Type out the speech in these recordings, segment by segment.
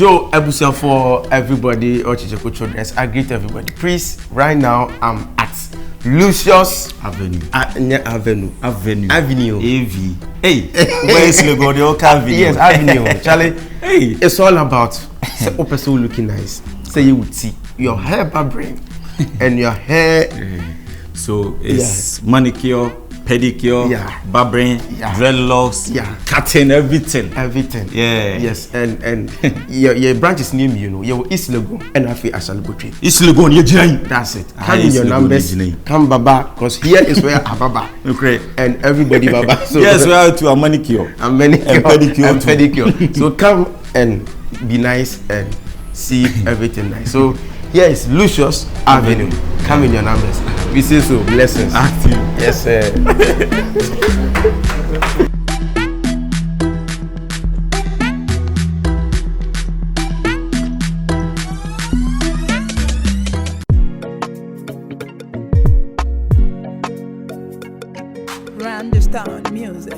Joe Ebusia for everybody, Ochicheko children. I greet everybody. Please, right now I'm at Lucious Avenue. Avenue. AV. Hey, where is Legon? Avenue. Yes, Avenue. Charlie. Hey, it's all about say person looking nice. Say you would see your hair barbering and your hair. So it's manicure, pedicure, barbering, dreadlocks, cutting, everything. Yeah. Yes, and your branch is near me, you know. Your East Legon and I feel I shall go to East Legon, that's it. Come in your numbers. Come Baba, because here is where Baba. Okay. And everybody Baba. So yes, we are to a manicure. And pedicure. So come and be nice and see everything nice. So here is Lucious Avenue. Come in your numbers. We say so. Blessings. Active. Yes, sir. Understand music.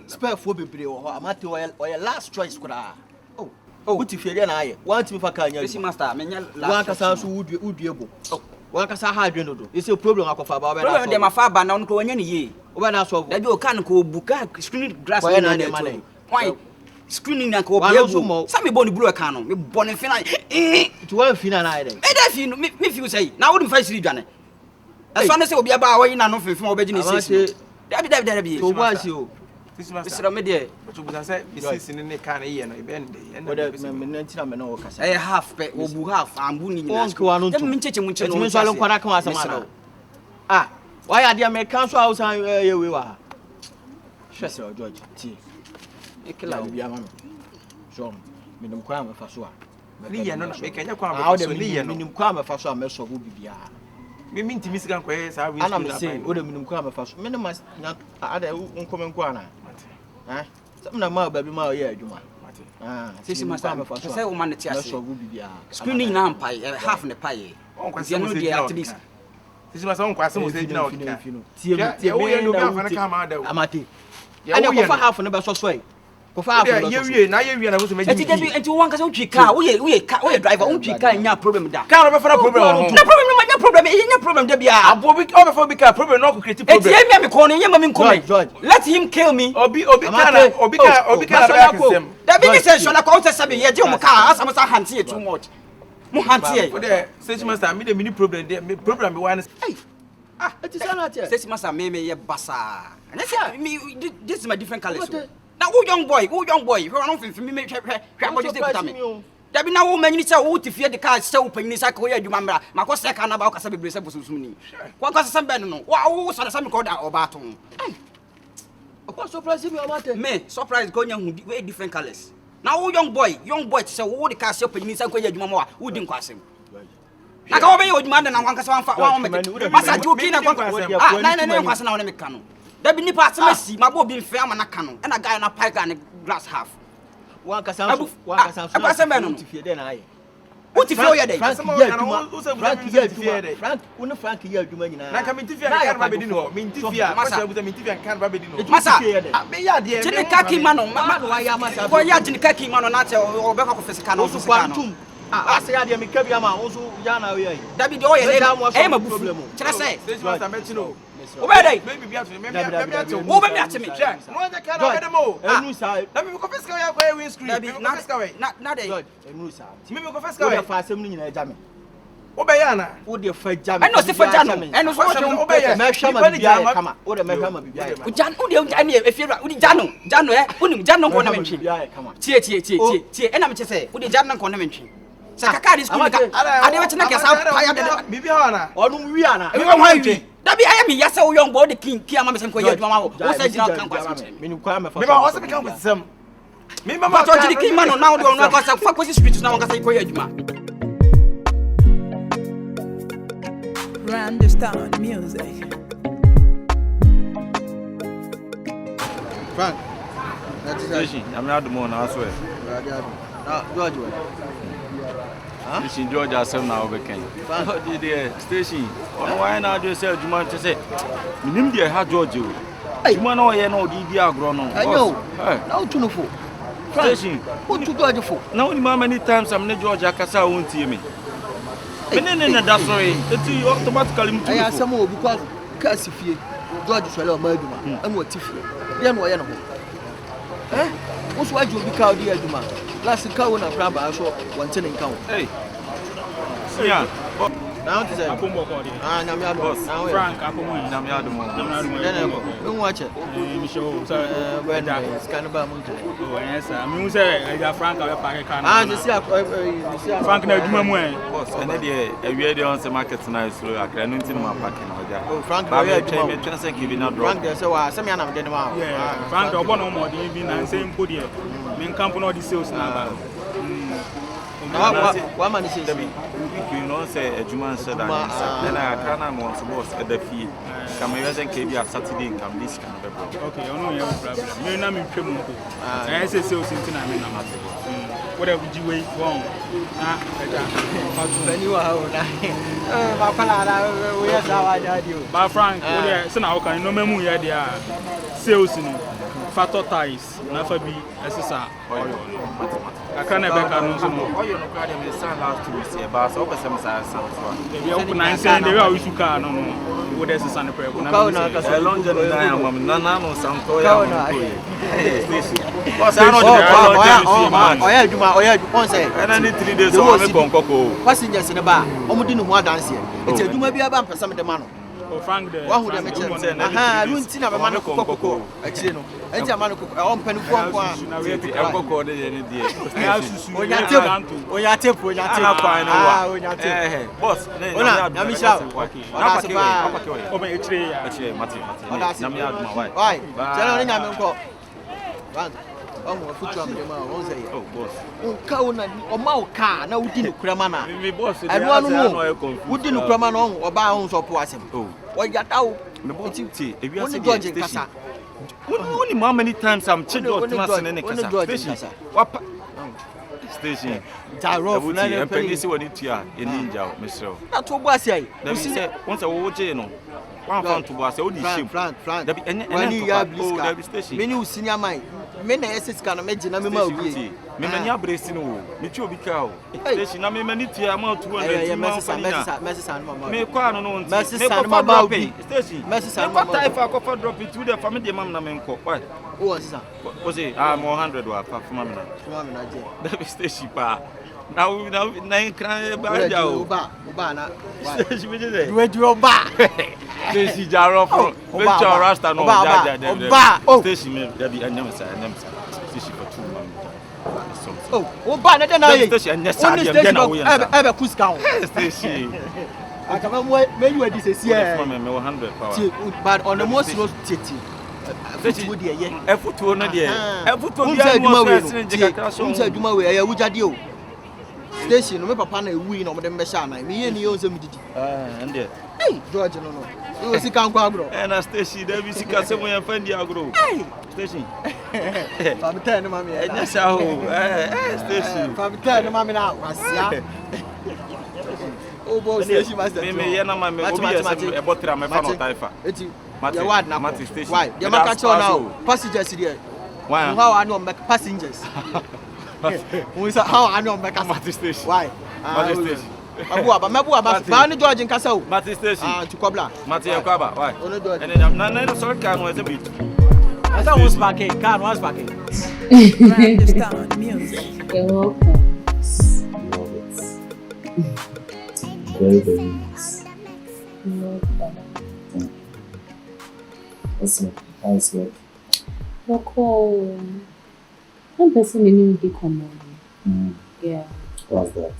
Spare for be amate or last choice kura. Oh, what if you na want me for Kanye? This master, menya last kasa would able. Oh, one kasa hard do. It's a problem akofa ba. Problem dem afa ba na nko wanya ne ye. Oba na so. Da bi o kan ko buka screen grass na ne money. Why? Screening na ko be ego. Some me born blue kan no. Me born fina. To one fina na ide. E da fi no me fi say. Na wo dem fa siri dwane. E so na say obi aba wa yi na no fefin obeji ne sisi. Da bi. So what's you? Mr. Media, but you would say, this in the can and I half pay or half. I'm winning. Ah, why are the American house here we are? Chester George, tea. A killer will be a man. John, Minum Crime for sure. Maria, no, make any crime out of Minum Crime for some mess of Ubia. We mean to Miss Ganquez, I will say, what a Minum Crime for minimus not other uncommon guana. Some of my baby, my year, you might. This must have a say, woman, the chest of Ubia. Screening lamp pie, half in the pie. At least. This is my own question. Was now, Amati. I never half an about so way. For 5 years, now you are to make it into one car. We drive our own car in your problem. Can't have a problem. No problem. No problem. There be a bobby over because problem no creative problem. Let him kill me. Or be that being essential. I call it Sabi. Yet, you car, some hands here too much. Mohanty, since must have made a mini problem. The problem one. It is not yet. This must have made me a bassa. And me, this is my different colors. Now, who young boy, who are not for me, there be no woman you say, who to fear the car so open this. I call you, remember, my cost second about Casabi Brissabus. What was some banner? Wow, some called out or baton. What surprise you, me, surprise going young with different colors. Now, who young boy, so who the car open this. I call you, Mamma, who didn't cross him. I go away with man and I want to sound for 1 minute. Master, you can't go on the cannon. There be no parts of Messi, my boy being fair and a cannon, and a guy on a pike and a grass half. One can sound a man to fear then I. What if you're there? Frank, Frank, here, you mean, I come into fear. I mean, to fear, Massa with a Mintivian can't rabbit. Massa, may I dear Kaki man on why I must have a Kaki man on or back of his cannon to I say, I am a Kobby, also Yana. That be the oil, I am a problem. Shall I say? This was I mentioned. Maybe me, to me, Jack. No, the can of the mo. Let me go first away with screen. Not a maybe go first away for some in a jammy. Obayana, would you fight Jammy? I know for Jano, and was watching Obey, Mashama, come or the Mahama. Jan, if you're Jano, Jano, come on. Tia, and I'm to say, would the Jano connection? Sakaka is good. I never think I Bibiana, or Lumiana. That be I am yes, so young boy, the king, Kiamas and Koya, Mamma. What's I don't also become with some. Remember, the king man now don't know what fuck was the streets now. I say, Koya. Understand music. Frank. Station. I'm not the one, I swear. George. Station George has some now weekend. Station. On why now do you say you want to say? Minimum had George. You want to know the agronom. I know. Now to know for. Station. What to George for? Now, many times I'm not George Akasa won't see me. That's right. It's automatically. I have some more because Cassifie, George Swallow Murduma, and what Tiffy. Then why not? Eh? What's why you be called the Aduma? Last cow and a crab, I saw 110 count. Hey, yeah. now to say, Frank don't watch it. When I scan about Mountain. Oh, yes, I mean, Frank, I just see Frank, no, And then the on the market tonight, so I can't into my packing. Oh, Frank, I'm trying to give you not Frank, there's so some young getting out. Yeah, Frank, or one more, even and same put here. Main company, all the sales now. One man is you know, say a Juman said, and I can't want to boss at the fee. Come here and KB at Saturday and come this kind of okay, I know you have a problem. You're not in Tremont. I say sales in Tinam. Whatever you wait for. But Frank, so now can you know me? Yeah, sales in Fato ties, never be SSR. I can't ever know. Oh, you're not going to send last 2 weeks here, but I hope some size. They open and saying they are issue car. No, what is the sun of prayer? A long journey, Nana, some toy. I need 3 days on Coco. Passengers in the bar, almost didn't want dance here. It's a do maybe a bump for some of the man. Frank, one would have mentioned, I don't see a man of Coco. Actually, and a man of penny for one. Oh, foot on the man, oh, boss. Oh, cow and car, no, we didn't cramana. And one who didn't craman on or bounds or poison. Oh, what got out? If you are George Cassa. Only how many times I'm changing in the station. Tyro, and Penny, what it in Ninja, Michelle. That's what was I said. Once I watch it, one found to was only Frank, and you have station. Many senior mine. Many assets can imagine. I'm a many are bracing. Mitchell be cow. Station, I mean, many amount to Mrs. I drop it to the family, Mamma Menko. Why? Was it? I'm 100 or half Mamma. That is station bar. Now, 9 cry by Ubana. Where do you buy? This is Jarro from Rasta. No, station, there be a never say, I never station for 2 months. Oh, Banner, then I station, yes, I have a Cuscow station. I come away, maybe you this year, 100 but on the most road city. A foot to another year. A foot to the station, no papa na win on them Beshana. Me and you, and hey, George, no, you will see Count Agro. And a station, there we see Cassamo and Fendi Agro. Station. I'm telling Mammy, and yes, station. I'm telling Mammy now. Oh, boy, station was the mathematics. About Ramafano Taifa. It's what now, station. Why? The Macacho now, passengers here. Why? How I know passengers. How I know make a station. Why? Abu George in Castle. Mati station. To Kobla. Mati Kaba. Why? And then I'm sorry, car was a bit. I thought was back in car was back in. Understand music. You're welcome. Love it. Very, very nice. You're welcome. What's up? How's work? Local. One person in the common. Yeah. What's that?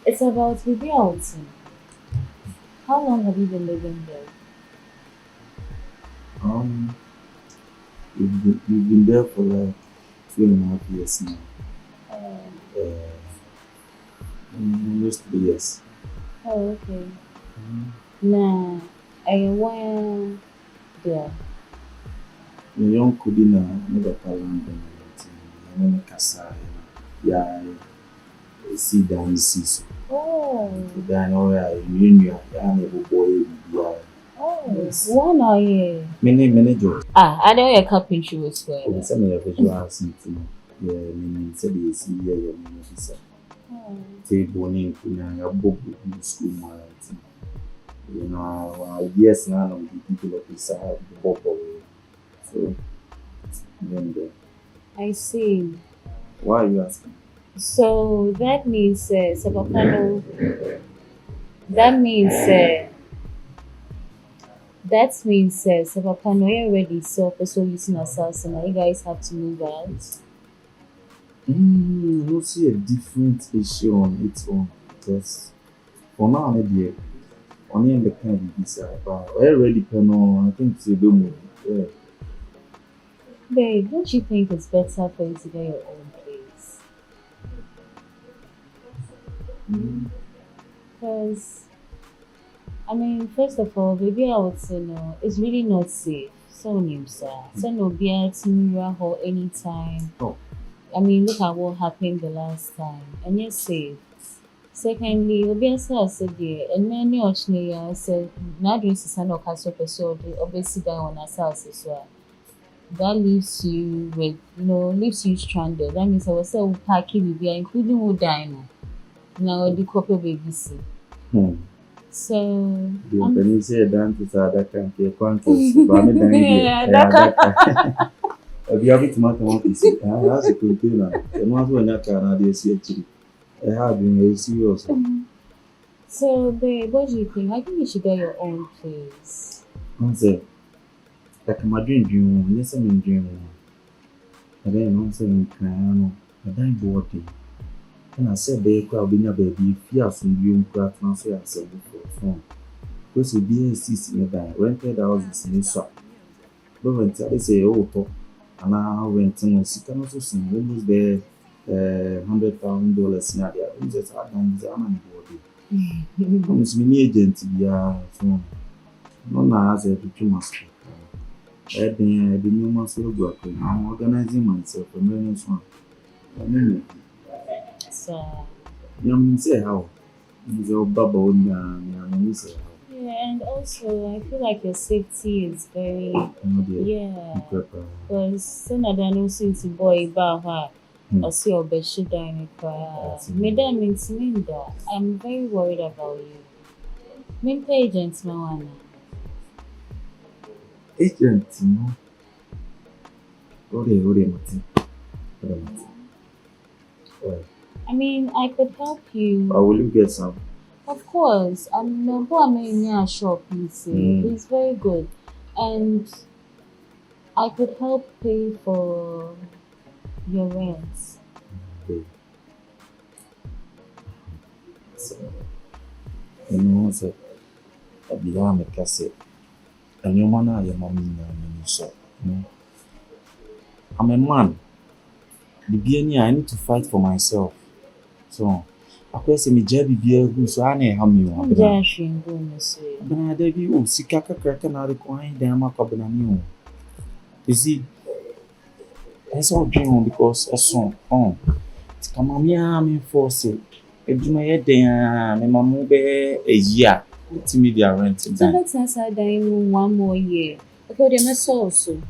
It's about the reality. How long have you been living there? We've been there for like 2.5 years now. almost 3 years. Oh, okay. Nah, I want there. The young Kobby na never land and everything. Kasa, yeah, see down see. Oh. Then you boy. Oh, one are you? Many jobs. I know your carpentry was well. Some of your visual something. Yeah, meaning said you see here, your minister. Table name, a book with school, you know, yes, none of the people of this side the book away. So, then I see. Why are you asking? So that means, Sabapano, that means, Sabapano, you're already so using ourselves, and now you guys have to move out. I don't see a different issue on its own because for now, maybe only in the kind of this, but I already can. I think it's a bit more. Babe, don't you think it's better for you to get your own place? Because, I mean, first of all, baby, I would say no, it's really not safe. So, no be able to mirror her anytime. Oh. I mean, look at what happened the last time, and you're safe. Secondly, you'll be said there, and many actually said, now doing Sisano Castle episode, obviously down on our house as well. That leaves you with, leaves you stranded. That means I was saying, pack it, including who dino. Now, the couple baby see. So, when you say that is that can be a contest, but I'm not if you have it, matter see. That's a container. The ones when you can see actually. I have been a serious. So, babe, what do you think? I think you should get your own place. Like my dream, yes, I'm in dream. And then I'm saying, I don't board it. And I said, I'll be never be fierce and you craft transfer and sell for phone. Because you'll be a season that rented houses in this shop. But when they say, oh, and I went to know, she can also see almost there $100,000 in area. We just had done the money board. I'm a mini agent, yeah, so no, as a two months. The new months will work. I'm organizing myself for many one. So, you say how? It's all bubble and say how. Yeah, and also I feel like your safety is very because some of them seem to boy about or see your bed shit down Madam means that I'm very worried about you. Main agents, Mawana. Agent, no. I mean, I could help you. Or will you get some? Of course. I'm no boy shop, he's very good. And I could help pay for your rent. Okay. So, you know, so I'll be on the cassette. And your man are your mommy and so, you know. I'm a man. The beginning, I need to fight for myself. So, of course, I'm a jabby beer who so I know how you are. I'm dashing, going to say. But I did you, Sikaka cracking out the coin, damn, a couple of new. You see, that's all dream because a song on. It's come on, I'm force it. If you may head there, my mom a year. It's media rent. So let's answer dying 1 more year. Okay, they must also.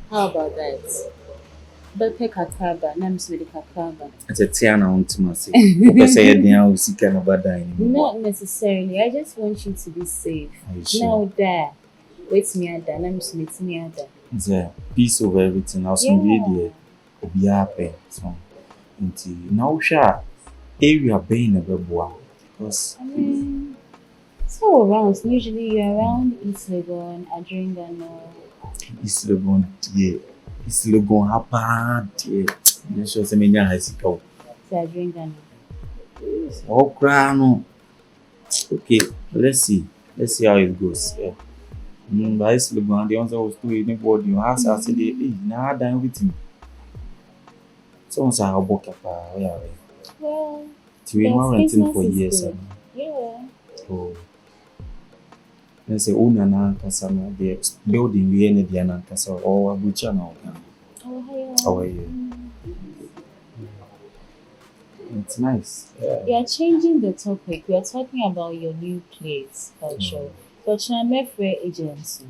How about that? But pick a carbon, I'm with a carbon. It's a Tiana on to myself. Because I had now see kind of bad dying. Not necessarily. I just want you to be safe. Sure? Now there. Wait me at that. I'm with me at that. It's a piece of everything. I'll soon be there. Will be happy. So until now sure area being a beboa. Because I mean so around usually you're around East Legon, Adringano. East Legon, yeah. It's Legon happen. Yeah, sure. Some many high school. Adringano. Oh, crown. Okay, let's see how it goes. Yeah. But East Legon, the answer was to anybody you ask. I said, hey, now done with him. Someone said, I'll book up. Well, We were renting for years. Yeah. Oh. Let's say own an casano, the building we ended the Anancasa or Abuja now. Oh, yeah. It's nice. Yeah. We are changing the topic. We are talking about your new place, culture. Culture, I'm a free agency.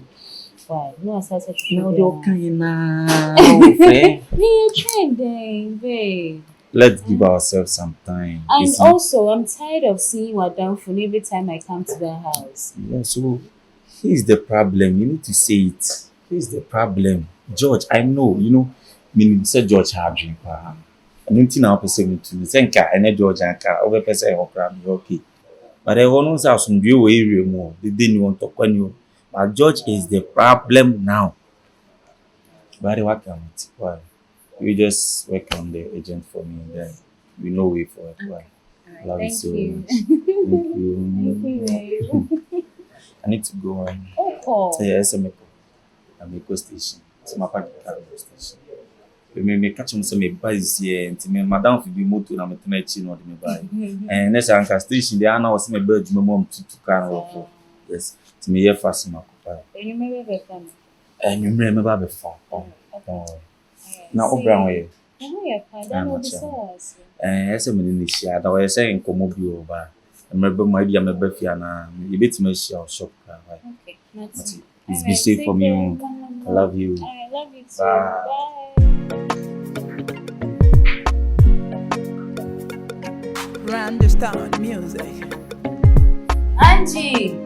Why? No, I started to No, you're kind of. You're trending, babe. Let's give ourselves some time. And also, I'm tired of seeing what down for every time I come to the house. Yeah, so here's the problem. You need to say it. Here's the problem. George, I know, meaning say George had drink. I don't think I'll perceive to the same car and a George and car over person or okay. But I want to have some view area more. They didn't want to call you. But George is the problem now. But what can it? Why? We just work on the agent for me, and then we know way for it. Why? Right, Love you so much. Thank you, babe. I need to go on. Oh, Yeah, I'm a station. It's my park station. Me catch on some buzz here, and me madam for be motor na me tenachi no de me buy. And next anchor station there na was me bird my mom to car of. Yes, to me here fast my papa. and you remember the fun? And you remember before. Na obran we. Yeah, that will be so awesome. Ese me ni shia da we say nkomo bi oba. Remember my be me bafia na you bet me shia shop. Okay, that's it. Please be safe for me. I love you. I love you too. Bye. Bye. Understand music. Angie.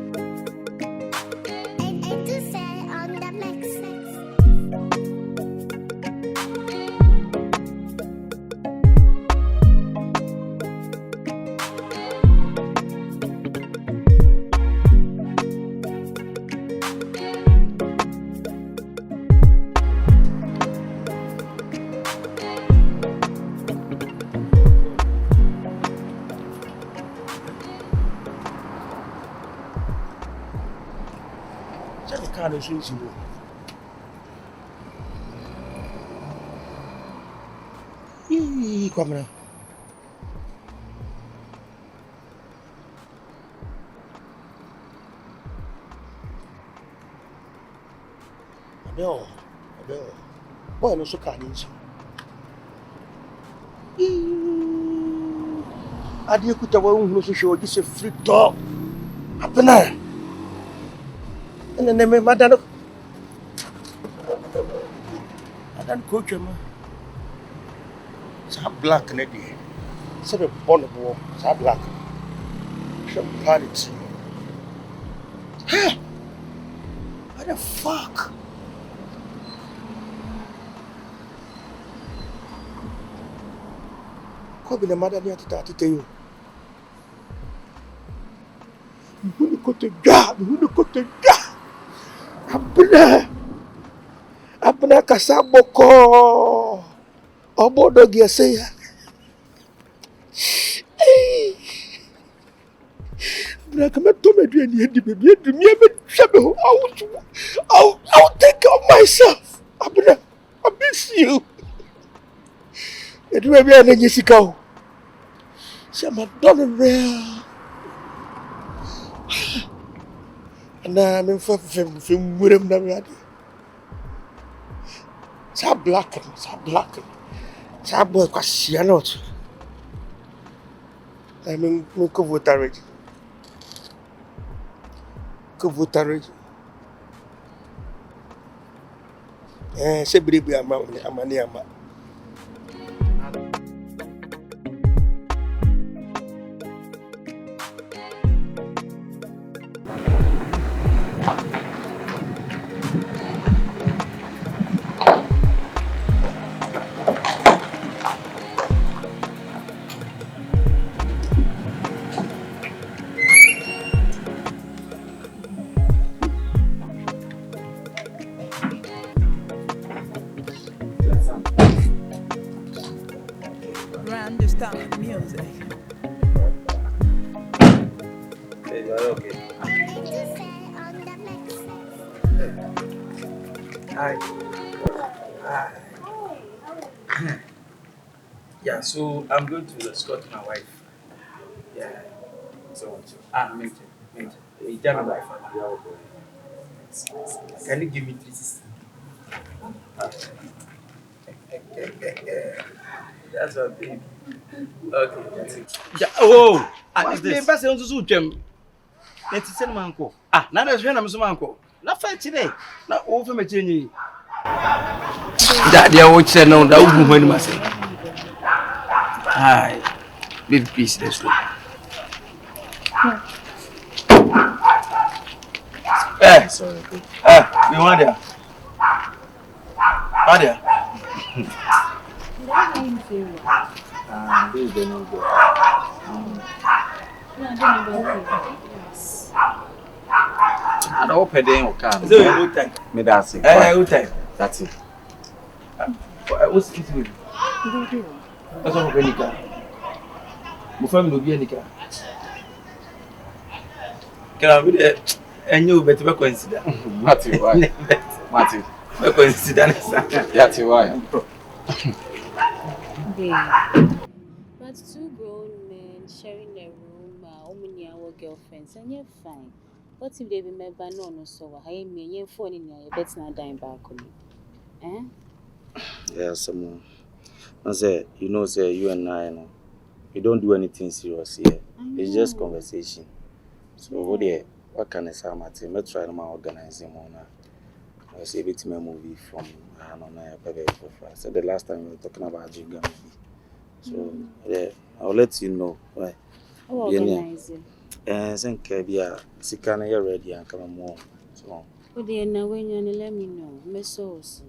Come now. Abel. Boy, no so can't eat. I did put away no so show this a free dog. Happener. And then my dad. I don't coach him. It's black lady. It's a bonnable. It's black. Some party. Huh? What the fuck? Kobby, the mother near to tell you. Who go to God? Abna kasaboko. Obodo giaseya. Abna kama tome dwe ni hendi baby. Hendi me shabe. I'll take care of myself. Abna, I miss you. Edu baby ane nyisika o. Shama done real. Na me fem murem na me ade. Sa black. Sa boy kwasia not. I mean ko votarage. Se bribe amani ama. Understand music. Okay. Hi. Yeah, so I'm going to escort my wife Yeah. So, me too. Can you give me 360? That's what baby. Okay, that's it. Oh, what's this? Me pass on to Jam. Let's send my uncle. Now there's when I'm some uncle. Not fight today. Not over my journey. That they are watching now. That would be my say. Hi, baby, please, let's go. Sorry. We want there. Are there? This is the new girl. I don't open the car. So you time. Me that's it. Who time? That's it. What's it with? That's what we need. My family will be any car. Can I be there? And you better consider. Matthew, why? Matthew. Consider. That's why. But two grown men sharing a room, only our girlfriends, and you're fine. What if they remember no so I mean you're phone in your bed not dying back on me? Yeah, someone. I say, say you and I know. We don't do anything serious here. It's just conversation. So what can I say, Martin? Let's try to organize him on. I say it's a movie from I don't know. I said the last time we were talking about Jiga movie. So I'll let you know. Why? Organize it. Then Kobby, Sikana, you're ready and come on. So. Oh dear, now when you let me know, my sauce.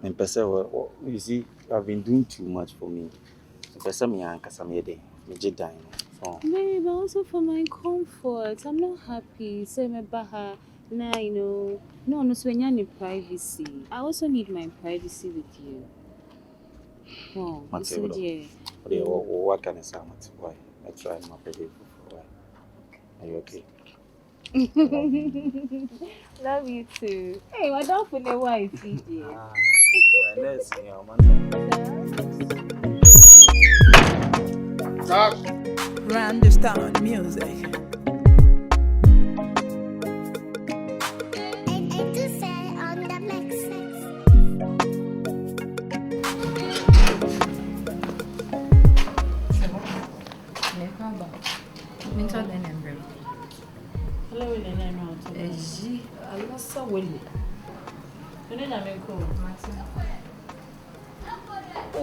And Pesa, you see, I've been doing too much for me. Pesa, me and Casamede, me Jedine. So. Maybe but also for my comfort. I'm not happy. Say me baha. Nah, no, so when you need privacy. I also need my privacy with you. Oh, so dear. What can I say, Mati? Why? I try my baby. Why? Are you okay? Love you too. Hey, I don't feel the wife, dear. Let's see, Random music.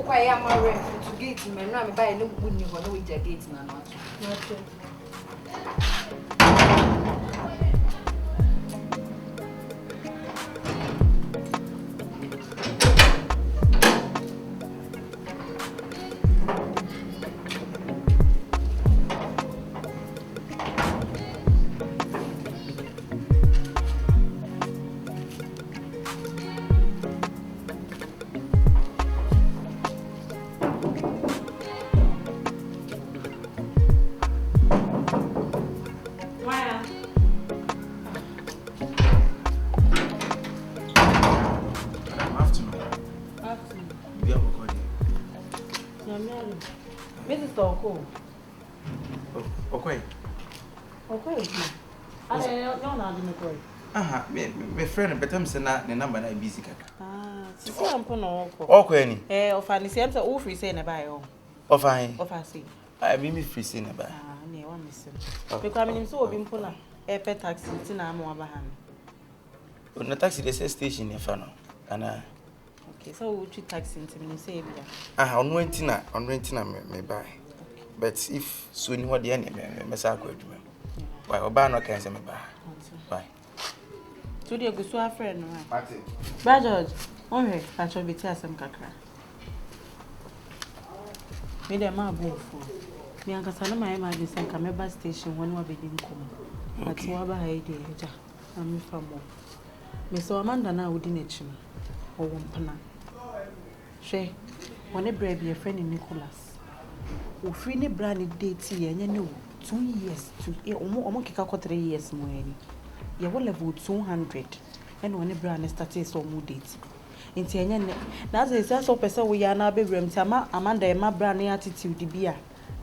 I am a to gate, man. I'm buying no good news on which gate, man. My friend, but I'm saying that the number is busy. See, I'm putting on. Okay, of an is all free saying about of I see. I mean, free saying about. Near one missing. Because I'm so being put a pet taxi to Namo Abraham. On the taxi, there's a station in Fano. And okay, so would you taxi into me, say, on renting, may buy. But if soon what the enemy, Massa go to me. Why, Obama can say me buy. Bye. To the good friend, right? George, okay, I shall be tear some cacra. Me the ma both for me and Cassandra, my emergency and Cameba station when we begin come. But you are by idea, I'm from more. Miss Amanda now wouldn't it you or one pana. She, when a brave be a friend in Nicholas. O free ne brand date here, and you know 2 years to almost 3 years more. You will level 200 and when a brand started so more date. In Tiana, that's a person we are now be room. Amanda, my brand attitude, the beer.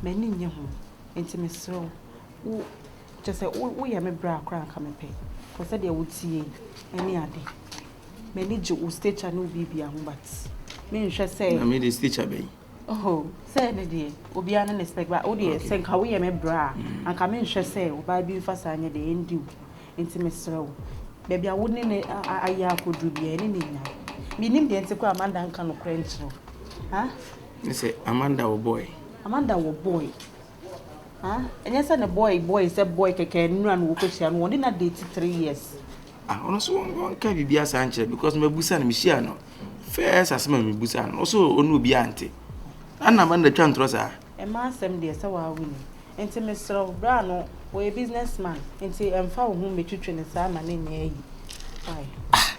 Many nye ho. Enti me so. Wo just say wo ye me bra akra nka me pe. For said you would see any ade. Many jo stage no bibia ho but. Me nhwe say. Na me the stage be. Oh, say ne dey. Obi an na expect ba. O dey say nka wo ye me bra. Anka me nhwe say oba bi mfa sa anye dey endi. Enti me so. Baby I wouldn't aya akodu bia ni nya. Me nim de enti ko Amanda nka no krenchro. Ha? You say Amanda wo boy. Amanda wo boy. Ah, and yes, and a boy is a boy can run with question. One in a date 3 years. Ah, also one can be a Sanchez because my busan Michiano. First as my busan, also onu be auntie. And Amanda can't trust her. A man, some dear, so are winning. And to Mr. Brano, we're a businessman, and say, and found whom be children and Simon in near you. Why?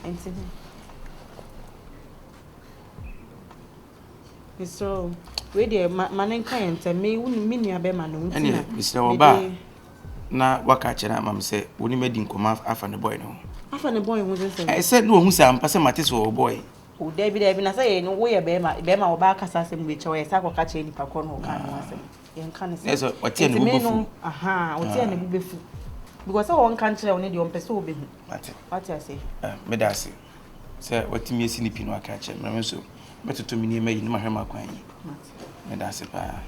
And to Mr. Radio, man client, and me wouldn't mean you be man. Mr. Oba. Na wakache na mam say woni medin koma afa ne boy no. Afa ne boy who say? I said no hu say am pase mate so boy. O David na say no we be ma oba kasa asem we chewe say akoka che nipa ko no ka no asem. Yen kan say. Yes, otie ne bubefu. Aha, otie ne bubefu. Because I won kan kire woni de on pese obe hu. What I say? Me da say. Say watimi esi ni pinu aka che me so. Metoto mi ni ma yi ni ma hwema kwan yi. Me da say pa.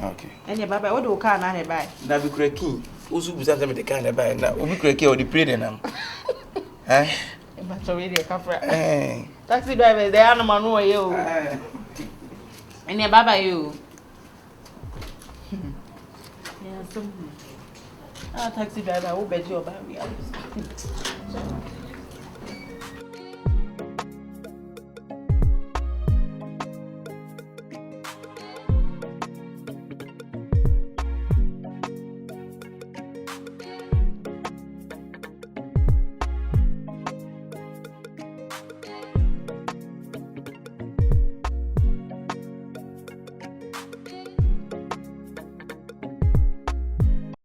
Okay. Enya baba wo do ka na he bai. Na bi kreki. Ozu buza me de ka na bai na obi kreki o di pray de nam. Eh? E ba to we de ka fra. Taxi driver they are no man no you. Enya baba you. Yeah, so. Taxi driver wo be ji oba we.